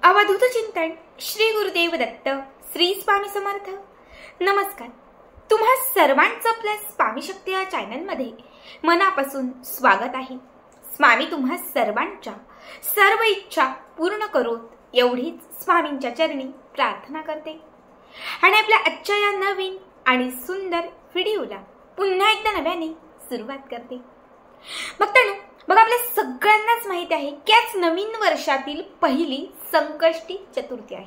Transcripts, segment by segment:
अवधूत चिंतन श्री गुरुदेव दत्त श्री स्वामी समर्थ। नमस्कार, तुम्हा सर्वांचं आपल्या स्वामी शक्ती या चॅनलमध्ये मनापासून स्वागत आहे। स्वामी तुम्हा सर्वांच्या सर्व इच्छा पूर्ण करोत एवढीच स्वामींच्या चरणी प्रार्थना करते आणि आपल्या आजच्या या नवीन आणि सुंदर व्हिडिओला पुन्हा एकदा नव्याने सुरुवात करते। बघा, आपल्या सगळ्यांनाच माहिती आहे की आज नवीन वर्षातील पहिली संकष्टी चतुर्थी आहे।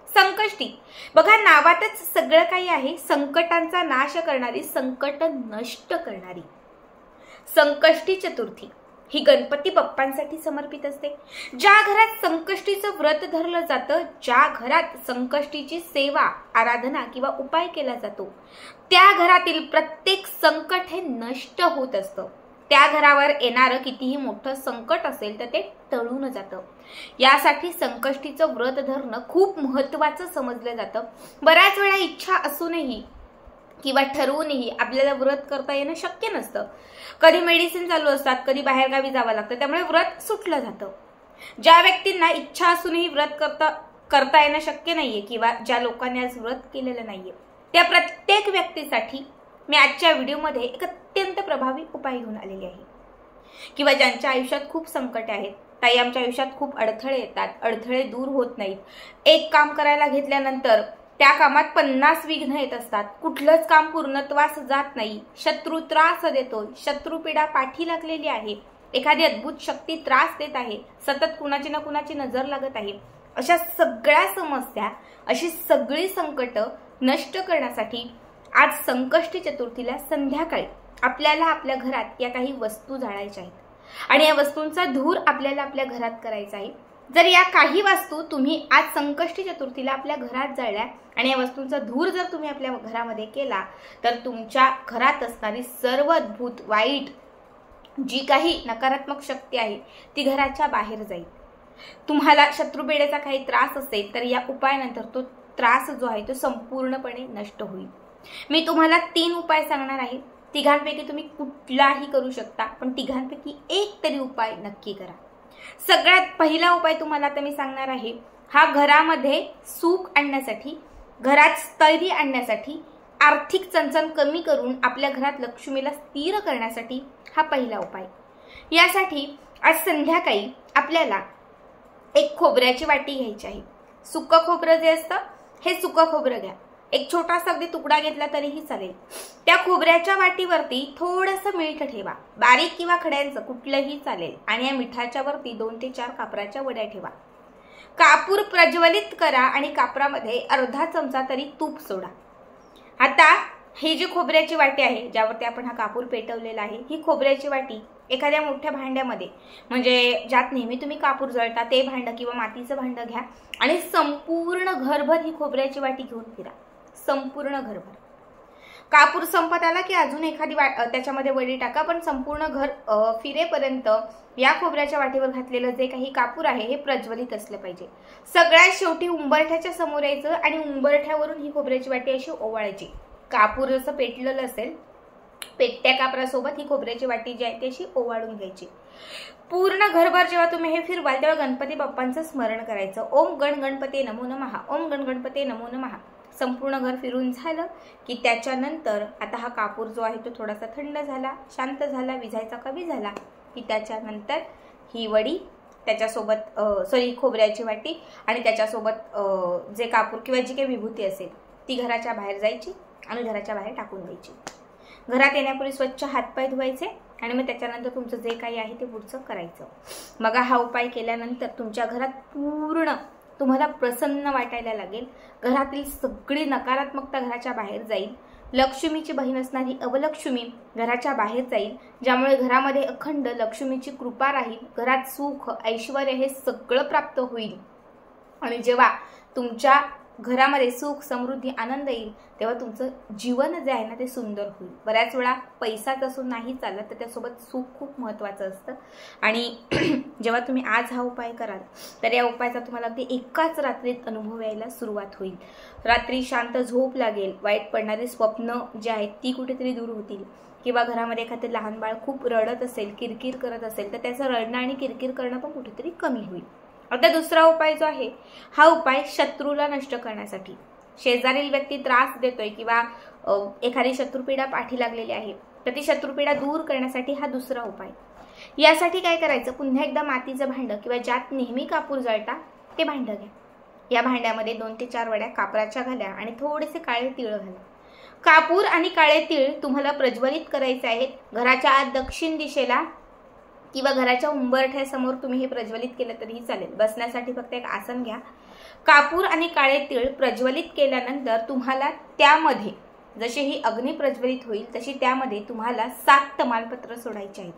संकष्टी बघा, नावातच सगळं काही आहे। संकटांचा नाश करणारी, संकट नष्ट करणारी संकष्टी चतुर्थी ही गणपती बाप्पांसाठी समर्पित असते। ज्या घरात संकष्टीचं व्रत धरलं जातं, ज्या घरात संकष्टीची सेवा, आराधना किंवा उपाय केला जातो, त्या घरातील प्रत्येक संकट हे नष्ट होत असतं। त्या घरावर येणारं कितीही मोठं संकट असेल तर ते टळून जातं। यासाठी संकष्टीचं व्रत धरणं खूप महत्त्वाचं समजलं जातं। बऱ्याच वेळा इच्छा असूनही किंवा ठरवूनही आपल्याला व्रत करता येणं शक्य नसतं। कधी मेडिसिन चालू असतात, कधी बाहेरगावी जावं लागतं, त्यामुळे व्रत सुटलं जातं। ज्या व्यक्तींना इच्छा असूनही व्रत करता येणं शक्य नाहीये किंवा ज्या लोकांनी आज व्रत केलेलं नाहीये, त्या प्रत्येक व्यक्तीसाठी मी आजच्या व्हिडिओमध्ये एक अत्यंत प्रभावी उपाय घेऊन आलेले आहे। किंवा ज्यांच्या आयुष्यात खूप संकट आहेत, ताई आमच्या आयुष्यात खूप अडथळे येतात, अडथळे दूर होत नाहीत, एक काम करायला घेतल्यानंतर त्या कामात 50 विघ्न येत असतात, कुठलंच काम पूर्णत्वास जात नाही, शत्रू त्रास देतोय, शत्रुपीडा पाठी लागलेली आहे, एखादी अद्भुत शक्ती त्रास देत आहे, सतत कुणाची ना कुणाची नजर लागत आहे, अशा सगळ्या समस्या, अशी सगळी संकट नष्ट करण्यासाठी आज संकष्टी चतुर्थीला संध्याकाळी आपल्याला आपल्या घरात या काही वस्तू जाळायच्या आहेत आणि या वस्तूंचा धूर आपल्याला आपल्या घरात करायचा आहे। जर या काही वस्तू तुम्ही आज संकष्टी चतुर्थीला आपल्या घरात जाळल्या आणि या वस्तूंचा धूर जर तुम्ही आपल्या घरामध्ये केला तर तुमच्या घरात असणारी सर्व अद्भुत, वाईट जी काही नकारात्मक शक्ती आहे ती घराच्या बाहेर जाईल। तुम्हाला शत्रुपेढेचा काही त्रास असेल तर या उपायानंतर तो त्रास जो आहे तो संपूर्णपणे नष्ट होईल। मी तुम्हाला 3 उपाय सांगणार आहे। तिघांपैकी तुम्ही कुठलाही करू शकता, पण तिघांपैकी एक तरी उपाय नक्की करा। सगळ्यात पहिला उपाय तुम्हाला आता मी सांगणार आहे, हा घरामध्ये सुख आणण्यासाठी, घरात स्थैर्य आणण्यासाठी, आर्थिक चणचण कमी करून आपल्या घरात लक्ष्मीला स्थिर करण्यासाठी हा पहिला उपाय। यासाठी आज संध्याकाळी आपल्याला एक खोबऱ्याची वाटी घ्यायची आहे। सुकं खोबरं जे असतं हे सुकं खोबरं घ्या। एक छोटासा अगदी तुकडा घेतला तरीही चालेल। त्या खोबऱ्याच्या वाटीवरती थोडंसं मीठ ठेवा, बारीक किंवा खड्यांचं कुठलंही चालेल, आणि या मिठाच्या वरती 2 ते 4 कापराच्या वड्या ठेवा। कापूर प्रज्वलित करा आणि कापरामध्ये अर्धा चमचा तरी तूप सोडा। आता ही जी खोबऱ्याची वाटी आहे, ज्यावरती आपण हा कापूर पेटवलेला आहे, ही खोबऱ्याची वाटी एखाद्या मोठ्या भांड्यामध्ये, म्हणजे ज्यात नेहमी तुम्ही कापूर जळता ते भांडं किंवा मातीचं भांडं घ्या आणि संपूर्ण घरभर ही खोबऱ्याची वाटी घेऊन फिरा। संपूर्ण घरभर कापूर संपत आला की अजून एखादी त्याच्यामध्ये वडी टाका, पण संपूर्ण घर फिरेपर्यंत या खोबऱ्याच्या वाटीवर घातलेलं जे काही कापूर आहे हे प्रज्वलित असलं पाहिजे। सगळ्यात शेवटी उंबरठ्याच्या समोर यायचं आणि उंबरठ्यावरून ही खोबऱ्याची वाटी अशी ओवाळायची। कापूर जसं पेटलेलं असेल, पेटत्या कापरासोबत ही खोबऱ्याची वाटी जी आहे ती अशी ओवाळून घ्यायची। पूर्ण घरभर जेव्हा तुम्ही हे फिरवाल तेव्हा गणपती बाप्पांचं स्मरण करायचं। ओम गण गणपते नमो नमः, ओम गण गणपते नमो नमः। संपूर्ण घर फिरून झालं की त्याच्यानंतर आता हा कापूर जो आहे तो थोडासा थंड झाला, शांत झाला, विझायचा कमी झाला की त्याच्यानंतर ही वडी त्याच्यासोबत खोबऱ्याची वाटी आणि त्याच्यासोबत जे कापूर किंवा जी काही विभूती असेल ती घराच्या बाहेर जायची आणि घराच्या बाहेर टाकून द्यायची। घरात येण्यापूर्वी स्वच्छ हातपाय धुवायचे आणि मग त्याच्यानंतर तुमचं जे काही आहे ते पुढचं करायचं। मग हा उपाय केल्यानंतर तुमच्या घरात पूर्ण तुम्हाला प्रसन्न वाटायला लागेल। घरातील सगळी नकारात्मकता घराच्या बाहेर जाईल। लक्ष्मीची बहीण असणारी अवलक्ष्मी घराच्या बाहेर जाईल, ज्यामुळे घरामध्ये अखंड लक्ष्मीची कृपा राहील। घरात सुख, ऐश्वर्य हे सगळं प्राप्त होईल आणि जेव्हा तुमच्या घरामध्ये सुख, समृद्धी, आनंद येईल तेव्हा तुमचं जीवन जे आहे ना ते सुंदर होईल। बऱ्याच वेळा पैसाच असून नाही चालत, तर त्यासोबत सुख खूप महत्त्वाचं असतं आणि जेव्हा तुम्ही आज हा उपाय कराल तर या उपायाचा तुम्हाला अगदी एकाच रात्रीत अनुभव यायला सुरुवात होईल। रात्री शांत झोप लागेल, वाईट पडणारी स्वप्न जी आहेत ती कुठेतरी दूर होतील, किंवा घरामध्ये एखादं लहान बाळ खूप रडत असेल, किरकिर करत असेल तर त्याचं रडणं आणि किरकिर करणं पण कुठेतरी कमी होईल। आता दुसरा उपाय जो आहे हा उपाय शत्रूला नष्ट करण्यासाठी, शेजारील व्यक्ती त्रास देतोय किंवा एखादी शत्रुपीडा पाठी लागलेली आहे तर ती शत्रुपीडा दूर करण्यासाठी हा दुसरा उपाय। यासाठी काय करायचं, पुन्हा एकदा मातीचं भांडं किंवा ज्यात नेहमी कापूर जळता ते भांडं घ्या। या भांड्यामध्ये 2 ते 4 वड्या कापराच्या घाला आणि थोडेसे काळे तीळ घाला। कापूर आणि काळे तीळ तुम्हाला प्रज्वलित करायचे आहेत घराच्या आत दक्षिण दिशेला किंवा घराच्या उंबरठ्यासमोर तुम्ही हे प्रज्वलित केलं तरीही चालेल। बसण्यासाठी फक्त एक आसन घ्या। कापूर आणि काळे तीळ प्रज्वलित केल्यानंतर तुम्हाला त्यामध्ये जशी ही अग्नी प्रज्वलित होईल तशी त्यामध्ये तुम्हाला 7 तमालपत्र सोडायचे आहेत।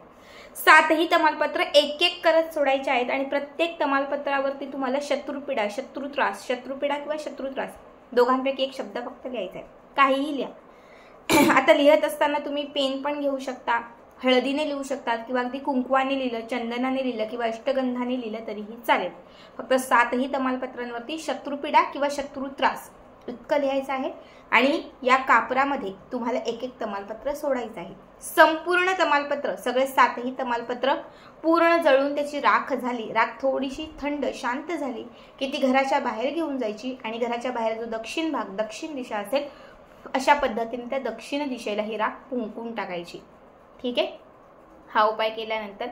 7ही तमालपत्र एक एक करत सोडायचे आहेत आणि प्रत्येक तमालपत्रावरती तुम्हाला शत्रुपीडा, शत्रुपीडा किंवा शत्रुत्रास दोघांपैकी एक शब्द फक्त लिहायचा आहे, काहीही लिहा। आता लिहत असताना तुम्ही पेन पण घेऊ शकता, हळदीने लिहू शकतात किंवा अगदी कुंकवाने लिहिलं, चंदनाने लिहिलं किंवा अष्टगंधाने लिहिलं तरीही चालेल। फक्त 7ही तमालपत्रांवरती शत्रुपीडा किंवा शत्रुत्रास इतकं लिहायचं आहे आणि या कापरामध्ये तुम्हाला एक एक तमालपत्र सोडायचं आहे। संपूर्ण तमालपत्र, सगळे 7ही तमालपत्र पूर्ण जळून त्याची राख झाली, राख थोडीशी थंड शांत झाली की ती घराच्या बाहेर घेऊन जायची आणि घराच्या बाहेर जो दक्षिण भाग, दक्षिण दिशा असेल अशा पद्धतीने त्या दक्षिण दिशेला ही राख फुंकून टाकायची। ठीक आहे। हा उपाय केल्यानंतर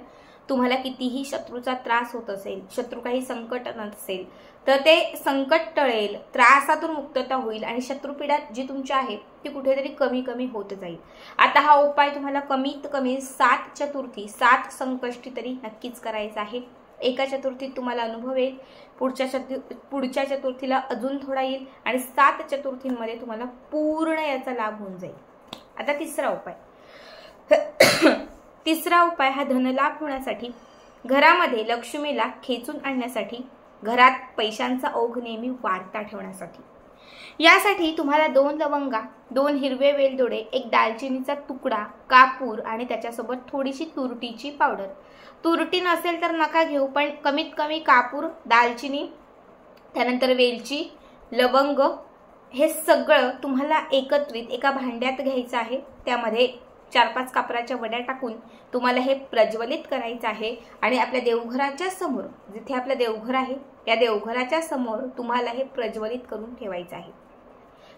तुम्हाला कितीही शत्रूचा त्रास होत असेल, शत्रू काही संकट नसेल तर ते संकट टळेल, त्रासातून मुक्तता होईल आणि शत्रुपीडा जी तुमची आहे ती कुठेतरी कमी कमी होत जाईल। आता हा उपाय तुम्हाला कमीत कमी 7 चतुर्थी, 7 संकष्टी तरी नक्कीच करायचा आहे। एका चतुर्थीत तुम्हाला अनुभव येईल, पुढच्या चतुर्थीला अजून थोडा येईल आणि 7 चतुर्थींमध्ये तुम्हाला पूर्ण याचा लाभ होऊन जाईल। आता तिसरा उपाय तिसरा उपाय हा धनलाभ होण्यासाठी, घरामध्ये लक्ष्मीला खेचून आणण्यासाठी, घरात पैशांचा ओघ नेहमी वाढता ठेवण्यासाठी। यासाठी तुम्हाला 2 लवंगा, 2 हिरवे वेलदोडे, 1 दालचिनीचा तुकडा, कापूर आणि त्याच्यासोबत थोडीशी तुरटीची पावडर। तुरटी नसेल तर नका घेऊ, पण कमीत कमी कापूर, दालचिनी, त्यानंतर वेलची, लवंग हे सगळं तुम्हाला एकत्रित एका भांड्यात घ्यायचं आहे। त्यामध्ये 4-5 कापराच्या वड्या टाकून तुम्हाला हे प्रज्वलित करायचं आहे आणि आपल्या देवघराच्या समोर, जिथे आपलं देवघर आहे या देवघराच्या समोर तुम्हाला हे प्रज्वलित करून ठेवायचं आहे।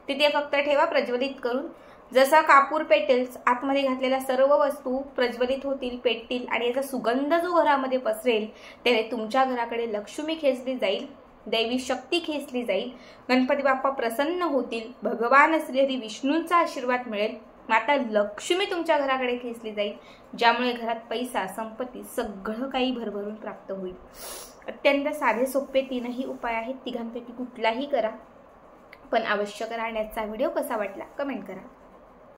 तिथे फक्त ठेवा प्रज्वलित करून। जसा कापूर पेटेल, आतमध्ये घातलेल्या सर्व वस्तू प्रज्वलित होतील, पेटतील आणि याचा सुगंध जो घरामध्ये पसरेल त्याने तुमच्या घराकडे लक्ष्मी खेचली जाईल, दैवी शक्ती खेचली जाईल, गणपती बाप्पा प्रसन्न होतील, भगवान श्री विष्णूंचा आशीर्वाद मिळेल, माता लक्ष्मी तुमच्या घराकडे खेचली जाईल, ज्यामुळे घरात पैसा, संपत्ती सगळं काही भरभरून प्राप्त होईल। अत्यंत साधे सोपे 3ही उपाय आहेत, तिघांपैकी कुठलाही करा, पण अवश्य करा। आणि याचा व्हिडिओ कसा वाटला कमेंट करा।